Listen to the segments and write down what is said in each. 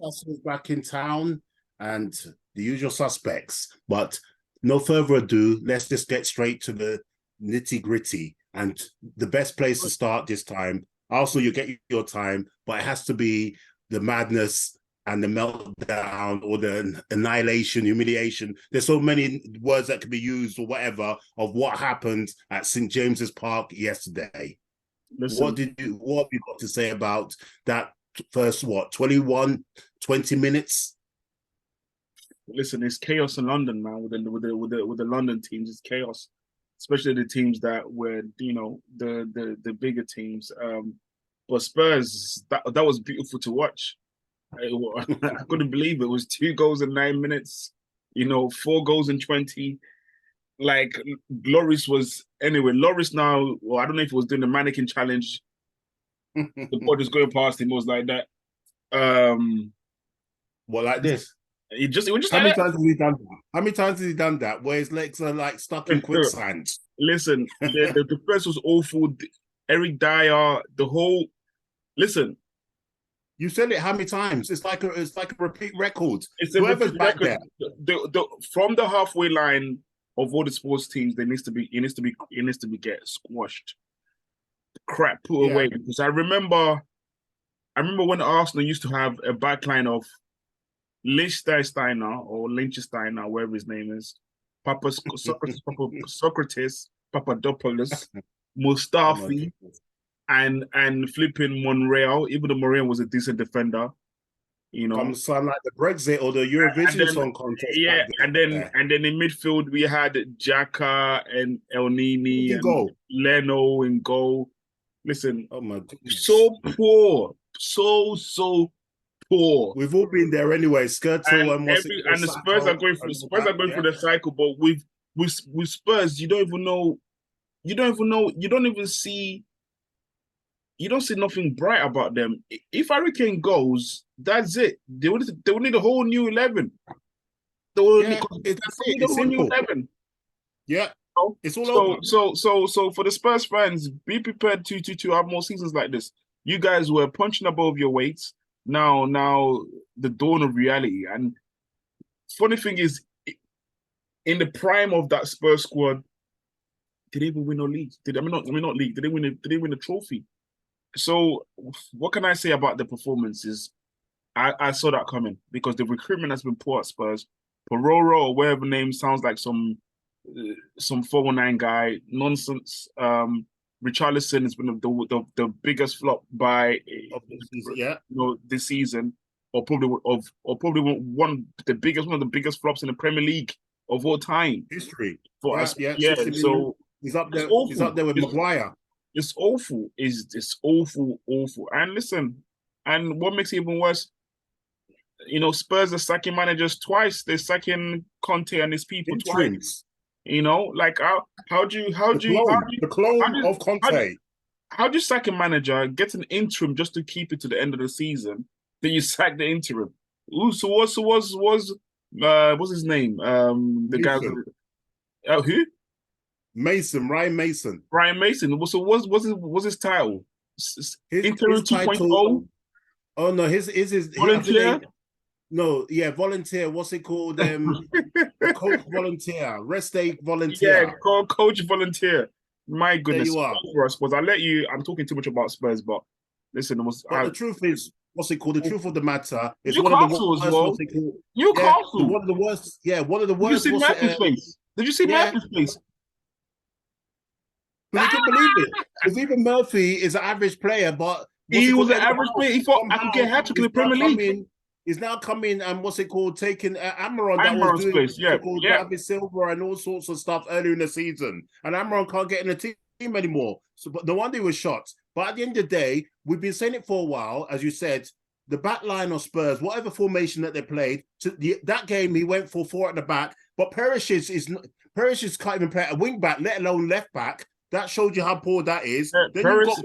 Tussle's back in town and the usual suspects. But no further ado, let's just get straight to the nitty gritty. And the best place to start this time, also you get your time, but it has to be the madness and the meltdown or the annihilation, humiliation. There's so many words that can be used or whatever of what happened at St. James's Park yesterday. Listen, What have you got to say about that first, 20 minutes? listen, it's chaos in London, man. With the London teams, it's chaos, especially the teams that were, the bigger teams. But Spurs, that was beautiful to watch. I couldn't believe it. It was 2 goals in 9 minutes. 4 goals in 20. Like Loris was anyway. Loris now, well, I don't know if he was doing the mannequin challenge. The ball just going past him was like that. What, like this? It was just How like many times has he done that? How many times has he done that? Where his legs are like stuck in quicksand. Listen, the press was awful. Eric Dyer, the whole. Listen, you said it how many times? It's like a repeat record. It's whoever's back there. From the halfway line of all the sports teams, it needs to be get squashed. Crap put away. Because I remember when Arsenal used to have a backline of Liechtensteiner or Liechtensteiner, wherever his name is, Socrates, Papadopoulos, Mustafi, and flipping Monreal. Even though Monreal was a decent defender, sound like the Brexit or the Eurovision Song Contest. Yeah, and then in midfield we had Xhaka and El Nini and Leno in goal. Listen, oh my goodness, so poor, so poor. We've all been there anyway. Skirtle and the Spurs are going through the cycle, but with Spurs, you don't see nothing bright about them. If Harry Kane goes, that's it. They will need a whole new 11. It's simple. 11. Yeah. It's all over. So for the Spurs fans, be prepared to have more seasons like this. You guys were punching above your weights. Now the dawn of reality. And funny thing is, in the prime of that Spurs squad, did they even win a league? Did they win a trophy? So what can I say about the performances? I saw that coming because the recruitment has been poor at Spurs. Pororo or whatever name sounds like some 419 guy nonsense. Richarlison has been the biggest flop this season, or probably one of the biggest flops in the Premier League of all time history for us. So he's up there. He's up there with Maguire. It's awful. It's awful. And listen, and what makes it even worse, Spurs are sacking managers twice. They're sacking Conte and his people twice. Like how do you of Conte? How do you sack a manager, get an interim just to keep it to the end of the season? Then you sack the interim. So what's his name? The guy who? Ryan Mason. So what's his title? Interim 2.0? Oh no, his volunteer. Volunteer. What's it called? Coach volunteer, rest day volunteer. Yeah, coach volunteer. My goodness, there you are. For us, I'm talking too much about Spurs, but listen, the truth is, what's it called? The truth of the matter is Newcastle as well. Newcastle, one of the worst. Yeah, one of the worst. Did you see Murphy's face? Did you see Murphy's face? But you can believe it. Because even Murphy is an average player, but he was an average player. He thought I could get a hat trick in the Premier League. He's now coming and taking Amaron that was doing place, David Silva and all sorts of stuff earlier in the season, and Amaron can't get in the team anymore. So, but no wonder he was shot. But at the end of the day, we've been saying it for a while, as you said. The back line of Spurs, whatever formation that they played, that game he went for 4 at the back. But Perisic can't even play a wing back, let alone left back. That showed you how poor that is. Perisic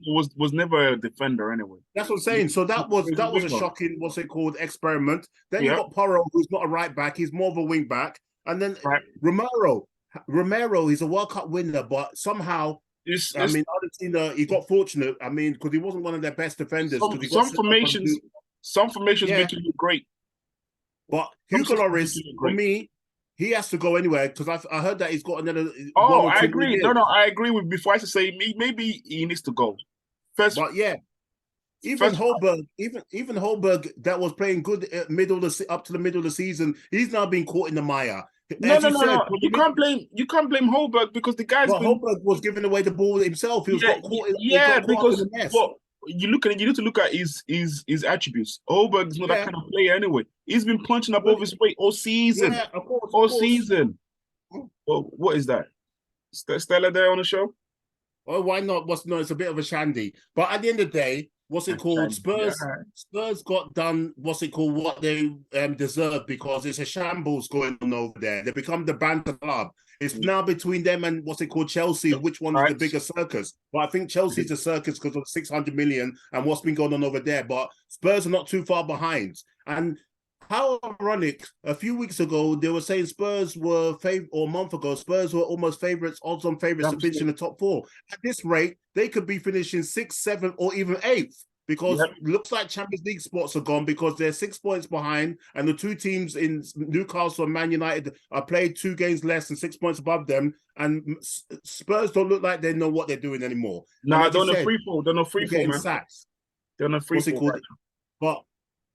was never a defender anyway. That's what I'm saying. So that was a shocking, experiment. Then you got Porro, who's not a right back. He's more of a wing back. And then Romero, he's a World Cup winner, but somehow, Argentina, he got fortunate. Because he wasn't one of their best defenders. Some formations make you look great. But Hugo Lloris, for me, he has to go anywhere because I heard that he's got another. Oh, I agree. No, I agree with before I say maybe he needs to go first. But yeah, even Holberg, even Holberg that was playing good up to the middle of the season, he's now been caught in the mire. No. You can't blame Holberg because the guy's been. Holberg was giving away the ball himself. He was got caught. Because in the mess. You need to look at his attributes. Holberg is not that kind of player anyway. He's been punching above his weight all season. Yeah, of course. All season. Well, what is that? Stella there on the show? Oh, why not? It's a bit of a shandy. But at the end of the day, what's it called? Spurs got done, what they deserve because it's a shambles going on over there. They become the banter club. It's now between them and Chelsea, which one is the bigger circus. But I think Chelsea's a circus because of 600 million and what's been going on over there. But Spurs are not too far behind. And how ironic, a few weeks ago, they were saying Spurs were or a month ago, Spurs were almost odds-on favourites to finish in the top 4. At this rate, they could be finishing 6th, 7th, or even 8th. Because it looks like Champions League spots are gone because they're 6 points behind, and the two teams in Newcastle and Man United are played 2 games less and 6 points above them. And Spurs don't look like they know what they're doing anymore. No, they're on a free fall. They're on a free fall, man. Sacks. They're on a free fall. Right. But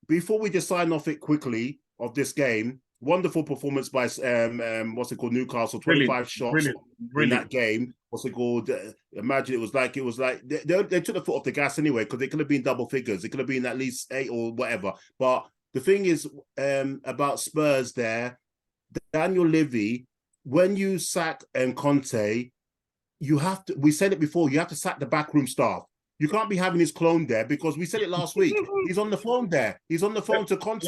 before we just sign off it quickly of this game, wonderful performance by Newcastle, 25 shots in that game. Imagine it was like they took the foot off the gas anyway because it could have been double figures. It could have been at least 8 or whatever. But the thing is about Spurs there, Daniel Levy, when you sack Conte, you have to. We said it before. You have to sack the backroom staff. You can't be having his clone there because we said it last week. He's on the phone there. He's on the phone to Conte.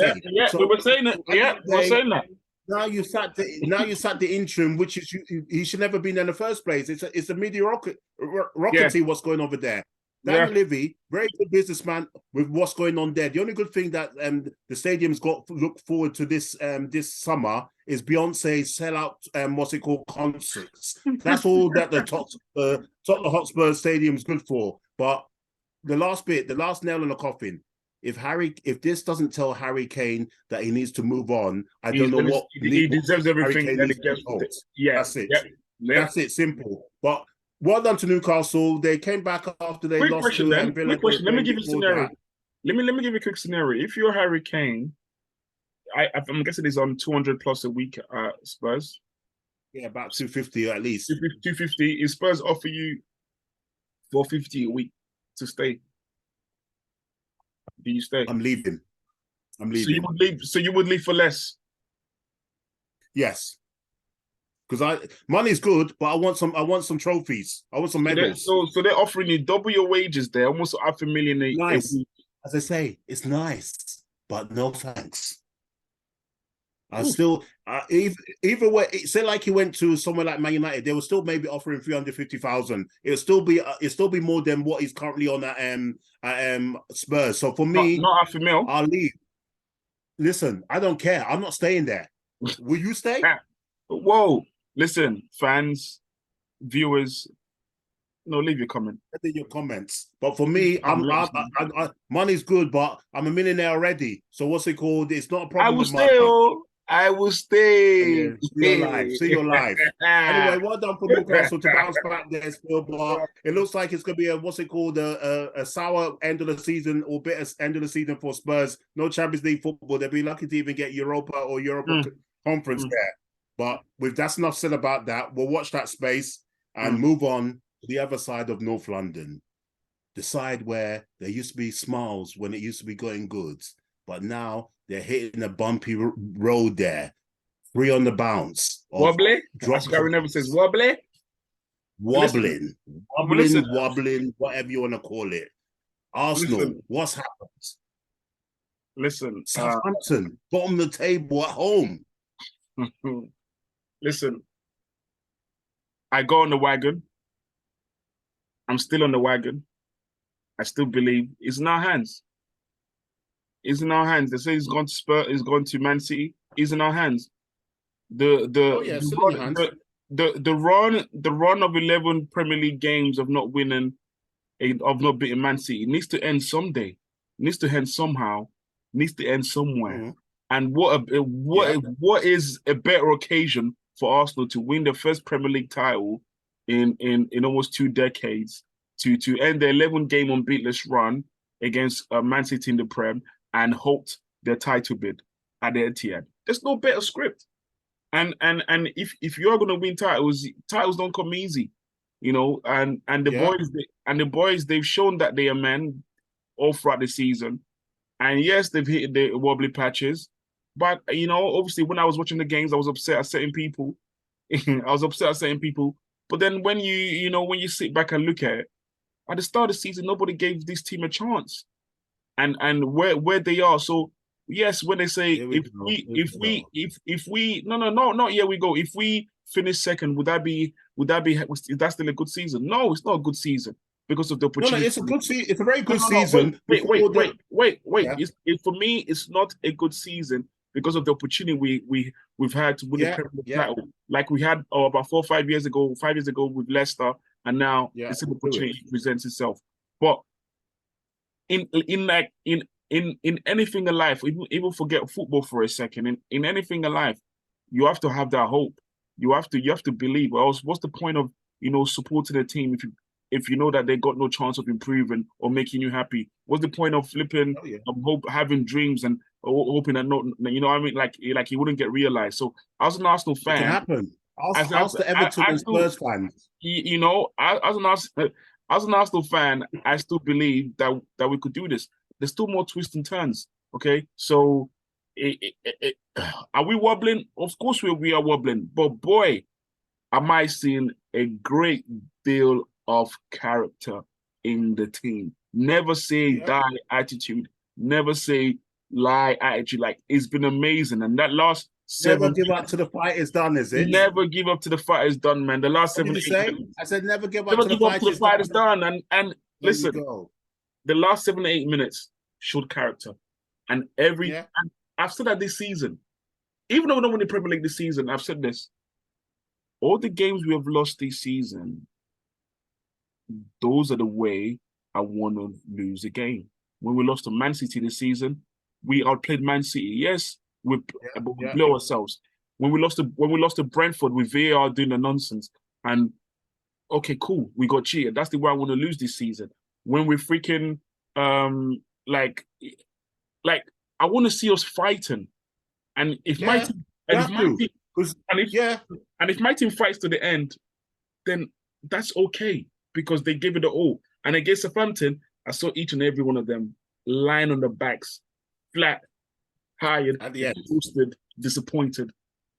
So, we were saying it. We're saying that. Now you sat the interim, which is he should never been there in the first place. It's a mediocrity what's going over there. Dan Levy, very good businessman with what's going on there. The only good thing that the stadium's got to look forward to this summer is Beyonce's sellout concerts. That's all that the Tottenham Hotspur Stadium's good for. But the last nail in the coffin. If this doesn't tell Harry Kane that he needs to move on, I don't know what he deserves everything that he gets. Yeah, that's it. Yeah. That's it. Simple. But well done to Newcastle. They came back after they lost to Villa. Quick question. Let me give you a scenario. Let me give you a quick scenario. If you're Harry Kane, I'm guessing he's on 200 plus a week at Spurs. Yeah, about 250 at least. 250. If Spurs offer you 450 a week to stay, do you stay? I'm leaving. So you would leave for less? Yes. Because money's good, but I want some trophies. I want some medals. So they're offering you double your wages there, almost $500,000. Nice. As I say, it's nice, but no thanks. Either way, say like he went to somewhere like Man United, they will still maybe offering 350,000. It'll still be more than what he's currently on at Spurs. So for me, not $500,000. I'll leave. Listen, I don't care. I'm not staying there. Will you stay? Whoa! Listen, fans, viewers. No, leave your comment. Leave your comments. But for me, money's good, but I'm a millionaire already. So what's it called? It's not a problem. I will stay. See your life. Anyway, well done for Newcastle to bounce back there still, but it looks like it's going to be a sour end of the season or bitter end of the season for Spurs. No Champions League football. They'll be lucky to even get Europa or Europa Conference there. But that's enough said about that. We'll watch that space and move on to the other side of North London. The side where there used to be smiles when it used to be going good. But now they're hitting a bumpy road there. 3 on the bounce. Wobbly? Gary never says wobbly? Wobbling, whatever you want to call it. Arsenal, what's happened? Listen. Southampton, bottom of the table at home. Listen. I got on the wagon. I'm still on the wagon. I still believe it's in our hands. It's in our hands. They say he's gone to Spurs, he's gone to Man City. It's in our hands. The run of 11 Premier League games of not winning, of not beating Man City, it needs to end someday. It needs to end somehow. needs to end somewhere. Mhm. And what is a better occasion for Arsenal to win the first Premier League title in almost 2 decades, to end their 11-game unbeatenless run against Man City in the Prem and halt their title bid at the Etihad. There's no better script. And if you're gonna win titles don't come easy, you know. And the boys they've shown that they are men all throughout the season. And yes, they've hit the wobbly patches, but you know, obviously, when I was watching the games, I was upset at certain people. But then when when you sit back and look at it, at the start of the season, nobody gave this team a chance, and where they are. So yes, when they say if we not here we go. If we finish second, would that be is that still a good season? No, it's not a good season because of the opportunity. No, it's a good season. It's a very good No, season. Wait. Yeah. For me, it's not a good season because of the opportunity we've had to win the Premier League title, like we had about 4 or 5 years ago. 5 years ago with Leicester, and now this opportunity presents itself. But in anything in life, even forget football for a second. In anything in life, you have to have that hope. You have to believe. Or else, what's the point of supporting a team if you know that they got no chance of improving or making you happy? What's the point of flipping having dreams and hoping that not what I mean, like he wouldn't get realized? So as an Arsenal fan, it can happen. Ask the Everton and Spurs fans. As an Arsenal fan, I still believe that we could do this. There's still more twists and turns. Okay, so are we wobbling? Of course we are wobbling, but boy, am I seeing a great deal of character in the team. Never say die attitude. Never say lie attitude. Like, it's been amazing. And that last Never give up till the fight is done, is it? Never give up till the fight is done, man. The last What 7 did you say? I said never give up never till give up till the fight is done. And listen, the last 7 to 8 minutes showed character. And and I've said that this season. Even though we don't win the Premier League this season, I've said this. All the games we have lost this season, those are the way I want to lose a game. When we lost to Man City this season, we outplayed Man City. Yes, we blew ourselves. When we lost to Brentford with VAR doing the nonsense, and okay, cool, we got cheated. That's the way I want to lose this season. When we're freaking like I want to see us fighting. And if my team if my team fights to the end, then that's okay because they give it all. And against Southampton, I saw each and every one of them lying on their backs, flat, tired, exhausted, disappointed,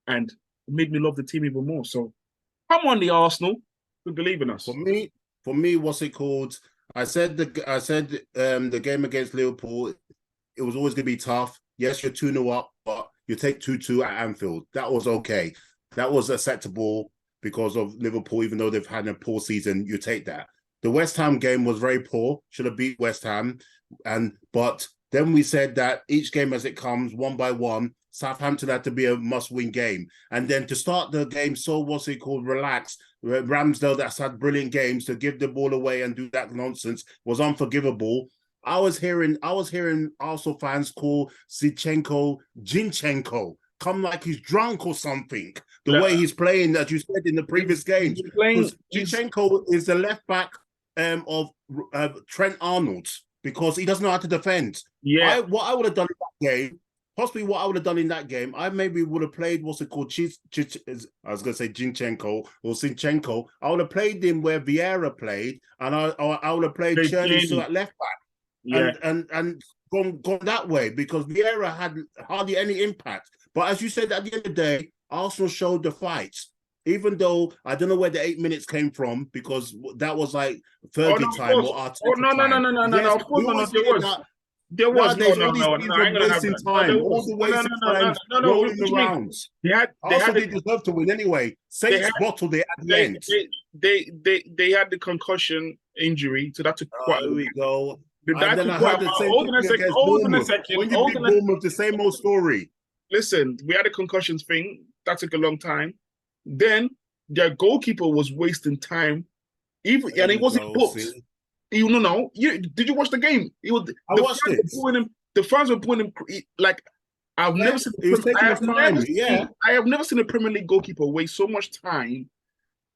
and it made me love the team even more. So come on, the Arsenal, we believe in us. For me, what's it called? I said the game against Liverpool, it was always going to be tough. Yes, you're 2-0 up, but you take 2-2 at Anfield. That was okay. That was acceptable because of Liverpool, even though they've had a poor season, you take that. The West Ham game was very poor, should have beat West Ham. But then we said that each game as it comes, one by one, Southampton had to be a must-win game. And then to start the game relaxed, Ramsdale, that's had brilliant games, to give the ball away and do that nonsense was unforgivable. I was hearing Arsenal fans call Zinchenko, come like he's drunk or something. The way he's playing, as you said in the previous games. Because Zinchenko is the left back of Trent Arnold because he doesn't know how to defend. Yeah. What I would have done in that game, possibly what I would have done in that game, I maybe would have played I was going to say Zinchenko or Zinchenko. I would have played him where Vieira played, and I would have played Cherny at left back. Yeah. And gone that way because Vieira had hardly any impact. But as you said, at the end of the day, Arsenal showed the fight. Even though I don't know where the 8 minutes came from because that was like Fergie time or Arteta time. No. Of course not. There was wasting time. All the wasted time rolling around. Arsenal they deserve to win anyway. Saints bottled it at the end. They had the concussion injury, so that took quite. Here we go. And then I heard the same thing hold on a second. When you beat Bournemouth, the same old story. Listen, we had a concussions thing. That took a long time. Then their goalkeeper was wasting time. He wasn't booked. Did you watch the game? I watched it. the fans were putting him like I've never seen. He was taking his time. I have never seen a Premier League goalkeeper waste so much time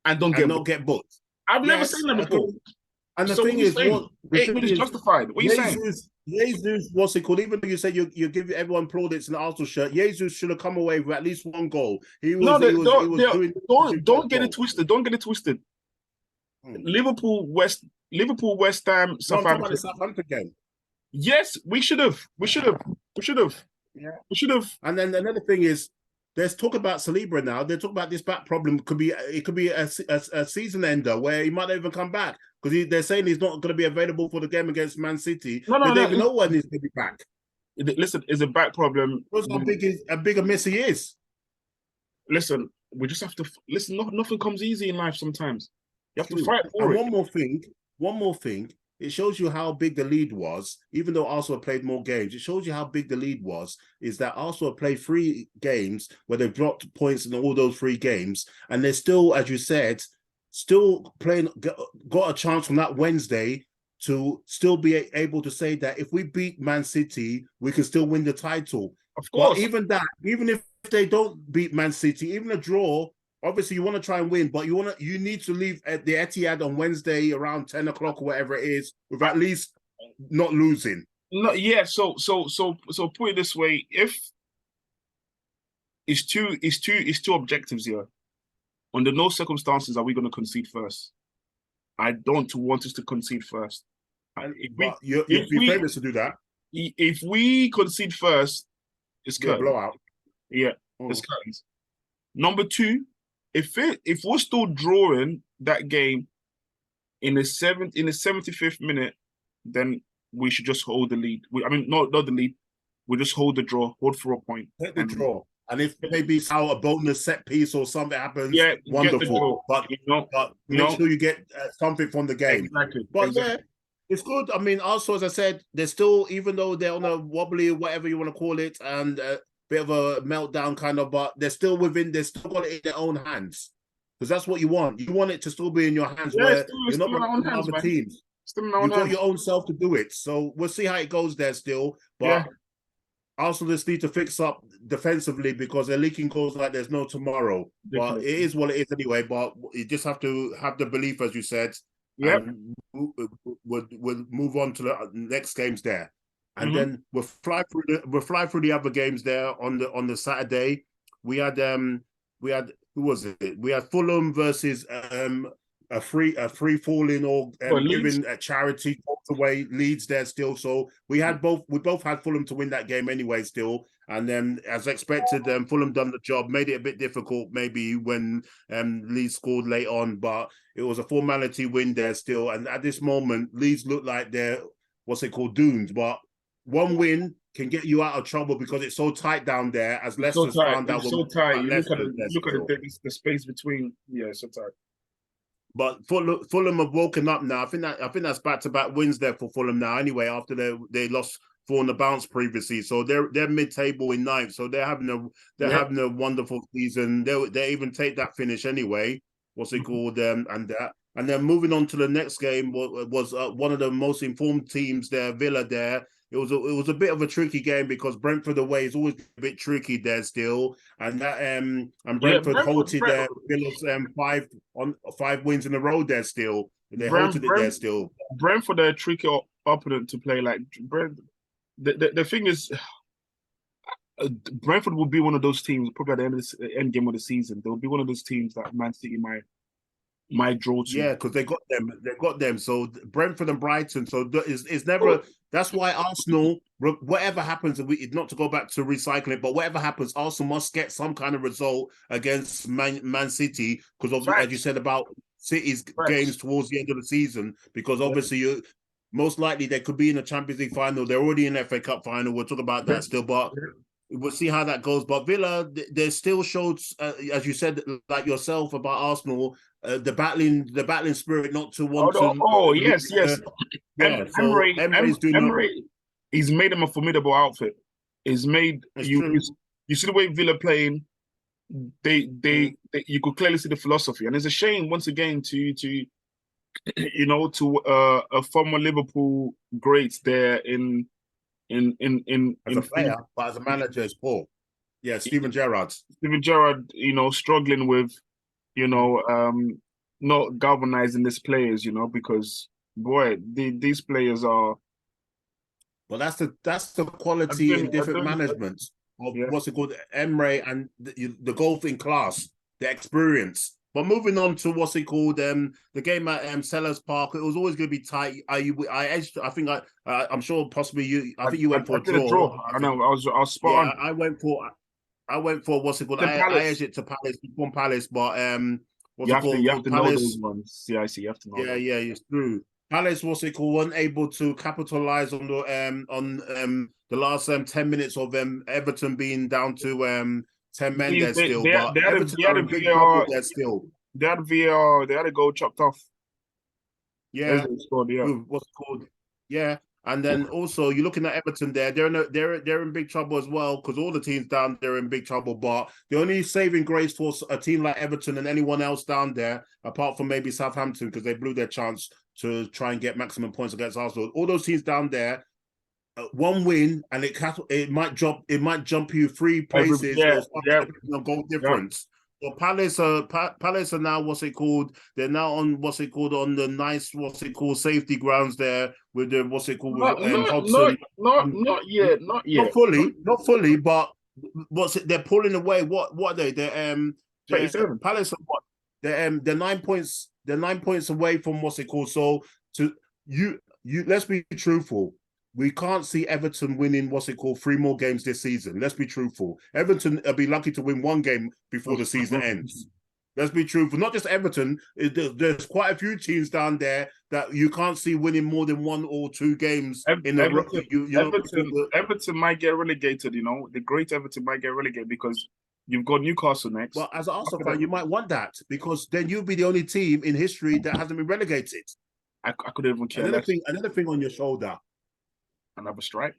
and don't and get not booked. get booked. I've never seen that before. And the So thing what is, saying? the 8 thing minutes is, justified. What are you saying? Jesus, what's it called? Even though you said you give everyone plaudits in the Arsenal shirt, Jesus should have come away with at least one goal. He was Don't get it twisted. Don't get it twisted. Liverpool, West Ham, No, I'm talking about the Southampton. Southampton game. Yes, we should have. Yeah, we should have. And then another thing is, there's talk about Saliba now. They talk about this back problem. It could be a season ender where he might not even come back because they're saying he's not going to be available for the game against Man City. They don't even know when he's going to be back. Listen, it's a back problem. That's how big a miss he is. Listen, we just have to listen. Nothing comes easy in life. Sometimes you have to fight for it. One more thing. It shows you how big the lead was, even though Arsenal played more games. It shows you how big the lead was, is that Arsenal played 3 games where they've dropped points in all those 3 games, and they're still, as you said, still playing, got a chance from that Wednesday to still be able to say that if we beat Man City, we can still win the title. Of course. But even if they don't beat Man City, even a draw, obviously you want to try and win, but you need to leave at the Etihad on Wednesday around 10 o'clock or whatever it is, with at least not losing. No, yeah. So put it this way: if it's two objectives here. Under no circumstances are we going to concede first. I don't want us to concede first. And you'd be famous to do that. If we concede first, it's curtains. Blowout. Yeah, it's curtains. Number 2, if we're still drawing that game in the 75th minute, then we should just hold the lead. Not the lead. We just hold the draw, hold for a point. Take the draw. And if maybe how a bonus set piece or something happens, wonderful. But make sure you get something from the game. Exactly. But yeah, it's good. I mean, also, as I said, they're still, even though they're on a wobbly, whatever you want to call it, and a bit of a meltdown kind of, but they're still got it in their own hands. Because that's what you want. You want it to still be in your hands where you're not going to other teams. You've got your own self to do it. So we'll see how it goes there still. But Arsenal just need to fix up defensively because they're leaking goals like there's no tomorrow. But it is what it is anyway. But you just have to have the belief, as you said. Yeah. We'll move on to the next games there, and then we'll fly through the other games there on the Saturday. We had who was it? We had Fulham versus a free falling or giving a charity away Leeds there still. So we both had Fulham to win that game anyway still. And then as expected, Fulham done the job, made it a bit difficult maybe when Leeds scored late on, but it was a formality win there still. And at this moment, Leeds look like they're doomed. But one win can get you out of trouble because it's so tight down there, as Leicester's found out. It's so tight. You look at the space between. Yeah, it's so tight. But Fulham have woken up now. I think that's back-to-back wins there for Fulham now. Anyway, after they lost 4 on the bounce previously, so they're mid-table in 9th. So they're having a wonderful season. They even take that finish anyway. What's it called? And then moving on to the next game was one of the most informed teams there, Villa there. It was a bit of a tricky game because Brentford away is always a bit tricky there still, and Brentford halted there. Villa's 5 wins in a row there still. They halted it there still. Brentford are a tricky opponent to play. Like the thing is, Brentford will be one of those teams probably at the end game of the season. They'll be one of those teams that Man City might draw to. Yeah, because they got them. So Brentford and Brighton. So it's never. That's why Arsenal, whatever happens, not to go back to recycling, but whatever happens, Arsenal must get some kind of result against Man City because obviously, as you said about City's games towards the end of the season, because obviously most likely they could be in a Champions League final. They're already in the FA Cup final. We'll talk about that still, but we'll see how that goes. But Villa, they still showed, as you said, like yourself about Arsenal, the battling spirit, not to want to. Yes. Emery, he's made them a formidable outfit. He's made you see the way Villa playing. You could clearly see the philosophy, and it's a shame once again to a former Liverpool great there in As a player, but as a manager, it's poor. Yeah, Steven Gerrard. Steven Gerrard, struggling with, not galvanizing these players, because boy, these players are. Well, that's the quality in different management of Yeah. what's it called, Emre, and the golfing class, the experience. But moving on to what's it called, the game at Sellers Park, it was always going to be tight. I edged. I think I'm sure possibly you. I think you went for a did a draw. I know. I was spot on. I went for what's it called. I edged it to Palace, one Palace, but what's it called? You have to Palace, know those ones. CIC, you have to know. Yeah, it's true. Palace, what's it called, weren't able to capitalize on the last 10 minutes of Everton being down to 10 men there still. But Everton are in big trouble there still. They had VAR. They had a goal chopped off. Yeah. Scored, yeah. What's it called? Yeah. And then also you're looking at Everton there. They're in big trouble as well, because all the teams down there are in big trouble. But the only saving grace for a team like Everton and anyone else down there, apart from maybe Southampton, because they blew their chance to try and get maximum points against Arsenal. All those teams down there, one win and it might jump you 3 places or goal difference. So Palace are now what's it called? They're now on what's it called, on the nice safety grounds there with the Hodgson. Not yet. Not fully, but they're pulling away. What are they? They're 27. Palace are what? They're 9 points. They're 9 points away from what's it called. So to you let's be truthful. We can't see Everton winning 3 more games this season. Let's be truthful. Everton will be lucky to win 1 game before the season ends. Let's be truthful. Not just Everton. There's quite a few teams down there that you can't see winning more than 1 or 2 games in a row. Everton might get relegated. The great Everton might get relegated because you've got Newcastle next. Well, as an Arsenal fan, you might want that, because then you'll be the only team in history that hasn't been relegated. I couldn't even care. Another thing on your shoulder. Another strike.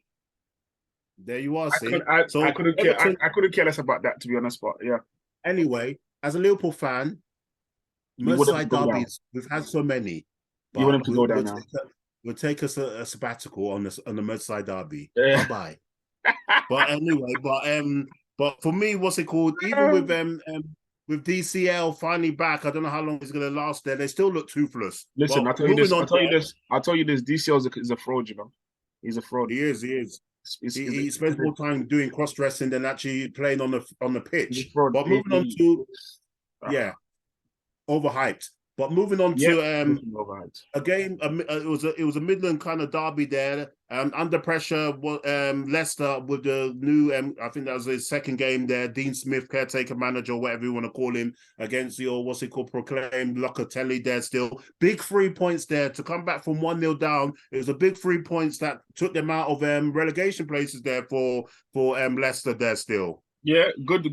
There you are. I couldn't care less about that, to be honest. But yeah. Anyway, as a Liverpool fan, Merseyside derbies, we've had so many. You want him to go down now? We'll take us a sabbatical on the Merseyside derby. Yeah. Bye bye. But anyway, but for me, what's it called? Even with DCL finally back, I don't know how long he's going to last there. They still look toothless. Listen, I'll tell you this. DCL is a fraud. He's a fraud. He is. He spends more time doing cross dressing than actually playing on the pitch. But moving on to overhyped. But moving on to a game, it was a Midland kind of derby there. Under pressure, Leicester with the new, I think that was his second game there. Dean Smith, caretaker manager, or whatever you want to call him, against the proclaimed Locatelli there still. Big 3 points there to come back from 1-0 down. It was a big 3 points that took them out of relegation places there for Leicester there still. Yeah, good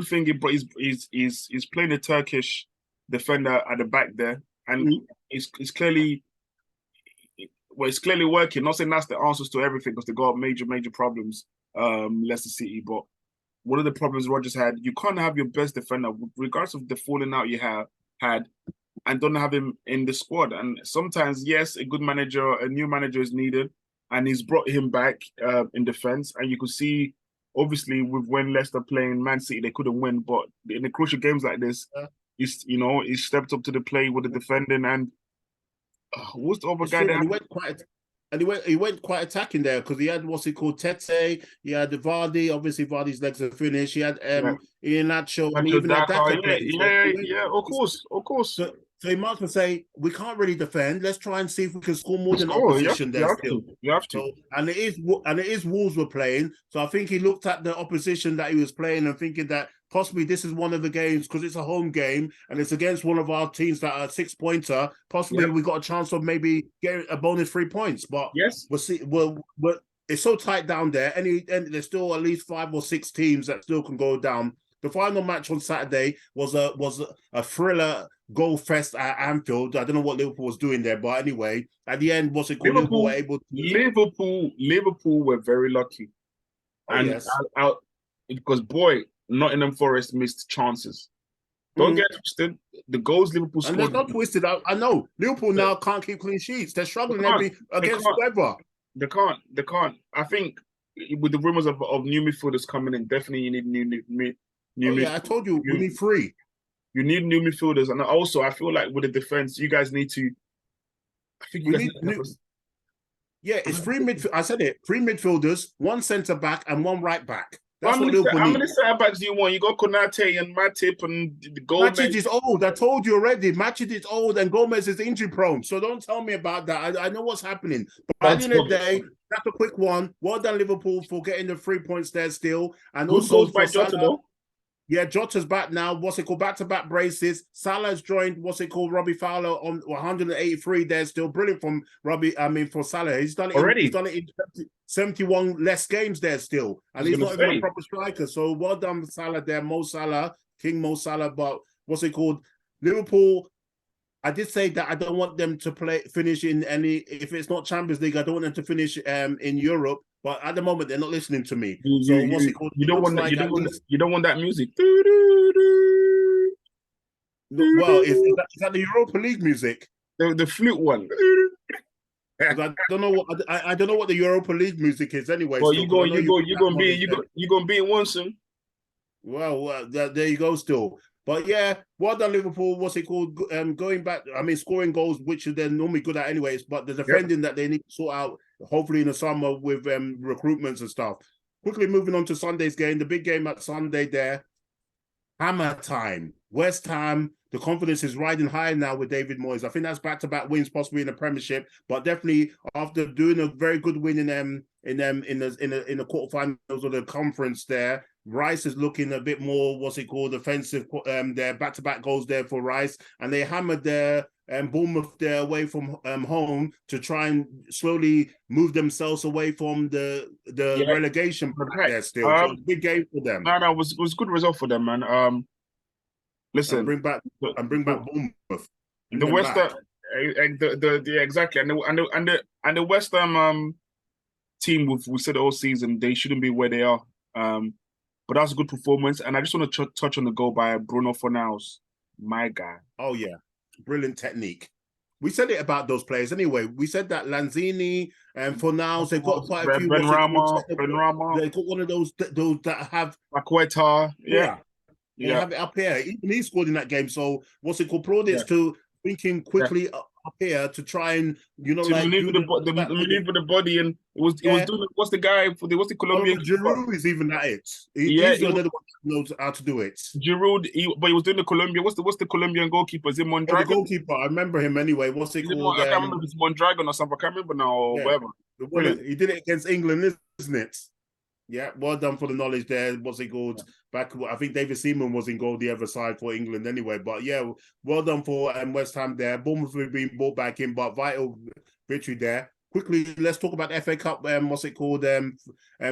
thing. He's playing a Turkish defender at the back there, and it's clearly working. Not saying that's the answers to everything, because they got major problems, Leicester City. But one of the problems Rodgers had, you can't have your best defender, regardless of the falling out you had, and don't have him in the squad. And sometimes, yes, a new manager is needed, and he's brought him back in defense. And you could see, obviously, with when Leicester playing Man City, they couldn't win, but in the crucial games like this. He stepped up to the plate with the defending, and what's the other guy there? He went quite attacking there, because he had Tete, he had Vardy. Obviously, Vardy's legs are finished. He had Iheanacho, and even of course. So he might as well say, we can't really defend. Let's try and see if we can score more than opposition there. You have to. So, and it is Wolves were playing. So I think he looked at the opposition that he was playing and thinking that possibly this is one of the games, because it's a home game and it's against one of our teams that are 6-pointer. Possibly we got a chance of maybe getting a bonus 3 points. But we'll see. It's so tight down there. And there's still at least 5 or 6 teams that still can go down. The final match on Saturday was a thriller goal fest at Anfield. I don't know what Liverpool was doing there, but anyway, at the end, Liverpool were able to... Liverpool were very lucky. Because Nottingham Forest missed chances. Don't get twisted. The goals Liverpool scored... And they're not twisted. I know. Liverpool now can't keep clean sheets. They're struggling against whoever. They can't. They can't. I think with the rumors of new midfielders coming in, definitely you need new Oh yeah, I told you we need three. you need new midfielders, and also I feel like with the defense, you guys need to. I think you We guys need need to new. Yeah, it's three midfield. I said it. Three midfielders, one centre back, and one right back. That's what Liverpool how need. many centre backs do you want? You got Konate and Matip and the Matip Gomez. is old. I told you already. Matip is old, and Gomez is injury prone. So don't tell me about that. I know what's happening. But at the end of the day, that's a quick one. Well done, Liverpool, for getting the 3 points there still, and Good also goals by for Jota Salah. though. Yeah, Jota's back now. What's it called? Back-to-back braces. Salah's joined. What's it called? Robbie Fowler on 183. There, still brilliant from Robbie. I mean, for Salah, he's done it. He's done it in 71 less games there still, and he's not even a proper striker. So well done, Salah there, Mo Salah, King Mo Salah. But what's it called? Liverpool. I did say that I don't want them to finish in any. If it's not Champions League, I don't want them to finish in Europe. But at the moment, they're not listening to me. What's it called? You don't want that. You don't want that music. Well, is that the Europa League music? The flute one. I don't know what I don't know what the Europa League music is anyway. Well, you're gonna be in one soon. Well, there you go. Still, but yeah, well done, Liverpool. What's it called? Going back, I mean, scoring goals, which they're normally good at anyways. But the defending that they need to sort out, hopefully in the summer with recruitments and stuff. Quickly moving on to Sunday's game, the big game at Sunday there. Hammer time. West Ham, the confidence is riding high now with David Moyes. I think that's back-to-back wins, possibly in the Premiership, but definitely after doing a very good win in the quarterfinals of the conference there. Rice is looking a bit more, what's it called, offensive. Their back-to-back goals there for Rice, and they hammered their Bournemouth there away from home to try and slowly move themselves away from the relegation there still. So it's a big game for them. No, it was good result for them, man. Listen, and bring back Bournemouth. The West Ham, exactly, and the West Ham team we said all season they shouldn't be where they are. But that's a good performance, and I just want to touch on the goal by Bruno Fernandes, my guy. Oh yeah, brilliant technique. We said it about those players anyway. We said that Lanzini and Fornals, they've got quite a few. Benrahma. They've got one of those that have Paqueta. Yeah. They have it up here. Even he scored in that game. So what's it called? Plaudits to thinking quickly up here to try and maneuver the body, and it was doing what's the Colombian Giroud is even at it. He's another one that knows how to do it. Giroud, but he was doing the Colombia. What's the Colombian goalkeeper? Is it Mondragon? The goalkeeper, I remember him anyway. What's it called? I can't remember if it's Mondragon or something. I can't remember now or whatever. He did it against England, isn't it? Yeah, well done for the knowledge there. What's it called? Back, I think David Seaman was in goal the other side for England anyway. But yeah, well done for West Ham there. Bournemouth have been brought back in, but vital victory there. Quickly, let's talk about the FA Cup. What's it called?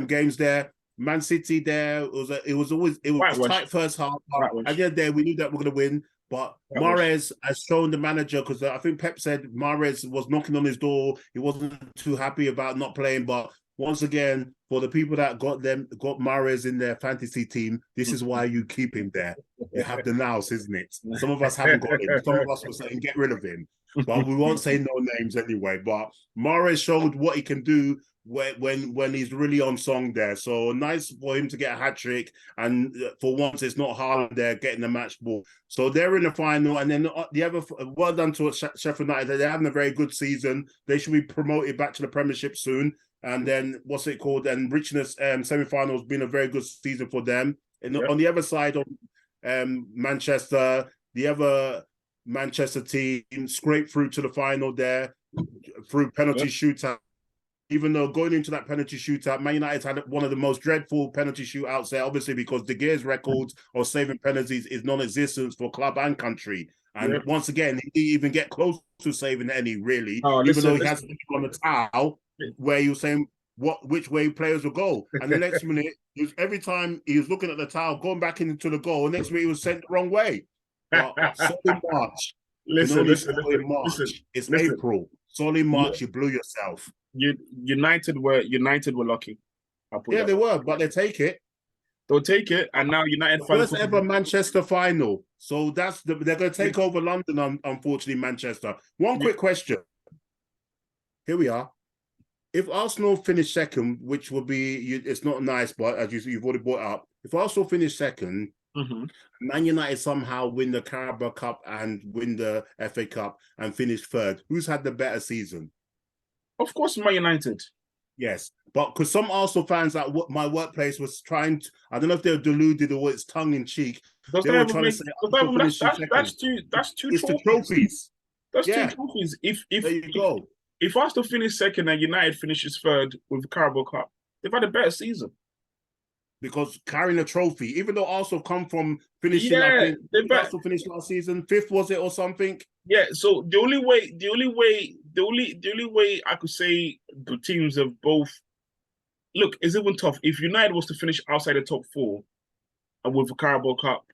Games there. Man City there. It was a tight first half. At the end of the day, we knew that we were going to win. But Mahrez has shown the manager, because I think Pep said Mahrez was knocking on his door. He wasn't too happy about not playing, but once again, for the people that got Mahrez in their fantasy team, this is why you keep him there. You have the nous, isn't it? Some of us haven't got him. Some of us were saying get rid of him. But we won't say no names anyway. But Mahrez showed what he can do when he's really on song there. So nice for him to get a hat-trick. And for once, it's not Haaland there getting the match ball. So they're in the final. And then the other, well done to Sheffield United. They're having a very good season. They should be promoted back to the Premiership soon. And then what's it called? And Richness semi-final has been a very good season for them. And on the other side of Manchester, the other Manchester team scraped through to the final there through penalty shootout. Even though going into that penalty shootout, Man United had one of the most dreadful penalty shootouts there, obviously because De Gea's record of saving penalties is non-existent for club and country. And once again, he didn't even get close to saving any, really. Even though he has on the towel, where he was saying which way players will go. And the next minute, every time he was looking at the towel, going back into the goal, the next minute he was sent the wrong way. So in March, it's April. So in March, you blew yourself. United were lucky. They were, but they take it. They'll take it, and now United first ever Manchester final. So they're going to take over London. Unfortunately, Manchester. One quick question. Here we are. if Arsenal finish second, which would be, it's not nice, but as you've already brought up, if Arsenal finish second, Man United somehow win the Carabao Cup and win the FA Cup and finish third, who's had the better season? Of course, Man United. Yes, but because some Arsenal fans at my workplace was trying to, I don't know if they were deluded or it's tongue in cheek. They were trying to say, that's two it's trophies. the trophies. That's two trophies. There you go. If Arsenal finish second and United finishes third with the Carabao Cup, they've had a better season. Because carrying a trophy, even though Arsenal come from finishing, I think Arsenal finished last season, 5th, was it, or something? Yeah, so the only way I could say the teams have both look, it's even tough. If United was to finish outside the top 4 and with the Carabao Cup,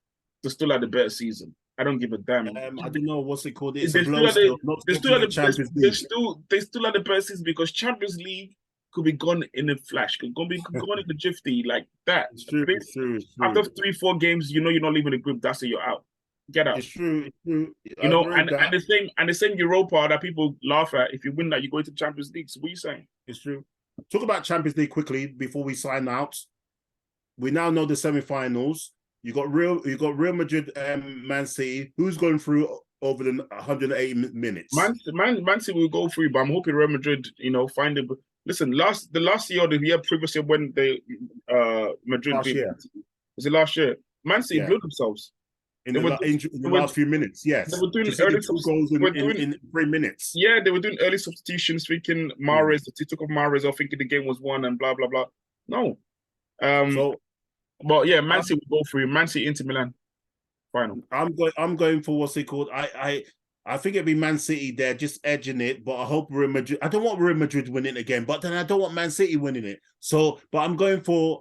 they still had a better season. I don't give a damn. I don't know what's it called. It's they still had the best season because Champions League could be gone in a flash, could be gone in a jiffy like that. It's true. After 3-4 games, you know you're not leaving the group. That's it. You're out. Get out. It's true. You know, and the same Europa that people laugh at. If you win that, you go into Champions League. So what are you saying? It's true. Talk about Champions League quickly before we sign out. We now know the semi-finals. You got Real Madrid, Man City. Who's going through over the 180 minutes? Man City will go through, but I'm hoping Real Madrid, find it. Listen, the last year or the year previously when they Madrid last year. Was it last year? Man City blew themselves. In the last few minutes, yes. They were doing early 2 goals in 3 minutes. Yeah, they were doing early substitutions, thinking Mahrez, they took off Mahrez, or thinking the game was won and blah, blah, blah. No. But yeah, Man City will go through. Man City, Inter Milan, final. I'm going for what's it called? I think it'd be Man City there, just edging it. But I hope Real Madrid. I don't want Real Madrid winning again, but then I don't want Man City winning it. So, but I'm going for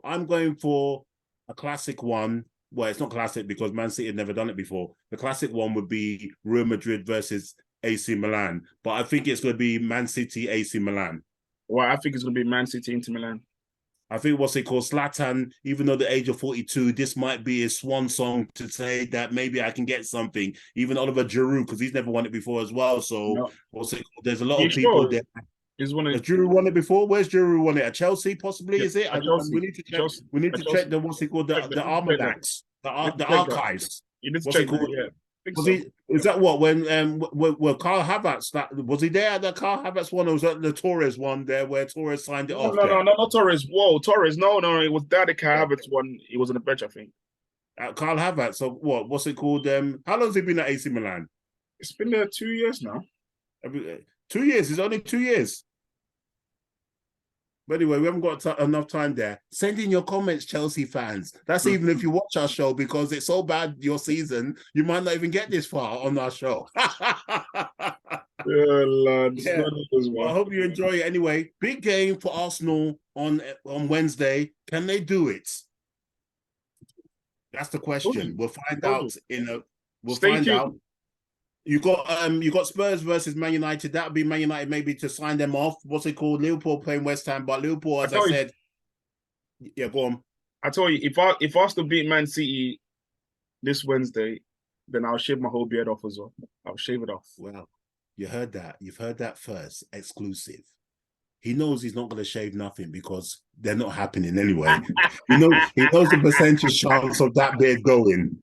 a classic one. Well, it's not classic because Man City had never done it before. The classic one would be Real Madrid versus AC Milan. But I think it's going to be Man City, AC Milan. Well, I think it's going to be Man City, Inter Milan. I think what's it called, Zlatan, even though the age of 42, this might be his swan song to say that maybe I can get something. Even Oliver Giroud, because he's never won it before as well. So what's it called? There's a lot of people there. Has Giroud won it before? Where's Giroud won it? At Chelsea, possibly, is it? We need to check. We need to check the what's it called? The almanacs, the archives. You need to check called? Is that what when Carl Havertz, was he there at the Carl Havertz one, or was that the Torres one there where Torres signed it off? No, not Torres. Whoa, Torres. No, it was that the Carl Havertz one. He was on the bench, I think. Carl Havertz. So what's it called? How long has he been at AC Milan? It's been there 2 years now. 2 years. It's only 2 years. But anyway, we haven't got enough time there. Send in your comments, Chelsea fans. That's even if you watch our show, because it's so bad your season, you might not even get this far on our show. Lord. Yeah. Well, I hope you enjoy it anyway. Big game for Arsenal on Wednesday. Can they do it? That's the question. We'll find out find out. You got Spurs versus Man United. That would be Man United maybe to sign them off. What's it called? Liverpool playing West Ham, but Liverpool, as I said, go on. I tell you, if Arsenal beat Man City this Wednesday, then I'll shave my whole beard off as well. I'll shave it off. Well, you heard that. You've heard that first. Exclusive. He knows he's not going to shave nothing because they're not happening anyway. he knows the percentage chance of that beard going.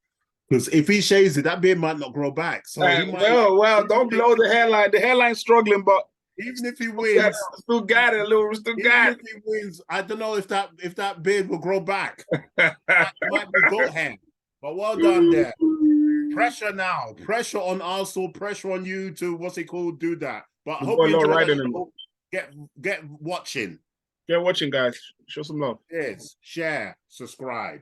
Because if he shaves it, that beard might not grow back. So he might, don't blow the hairline. The hairline's struggling, but even if he wins, still got it, if he wins, I don't know if that beard will grow back. It might be goat hair. But well done there. Pressure now. Pressure on Arsenal. Pressure on you to do that. But I hope you enjoy it. Get watching. Get watching, guys. Show some love. Yes. Share. Subscribe.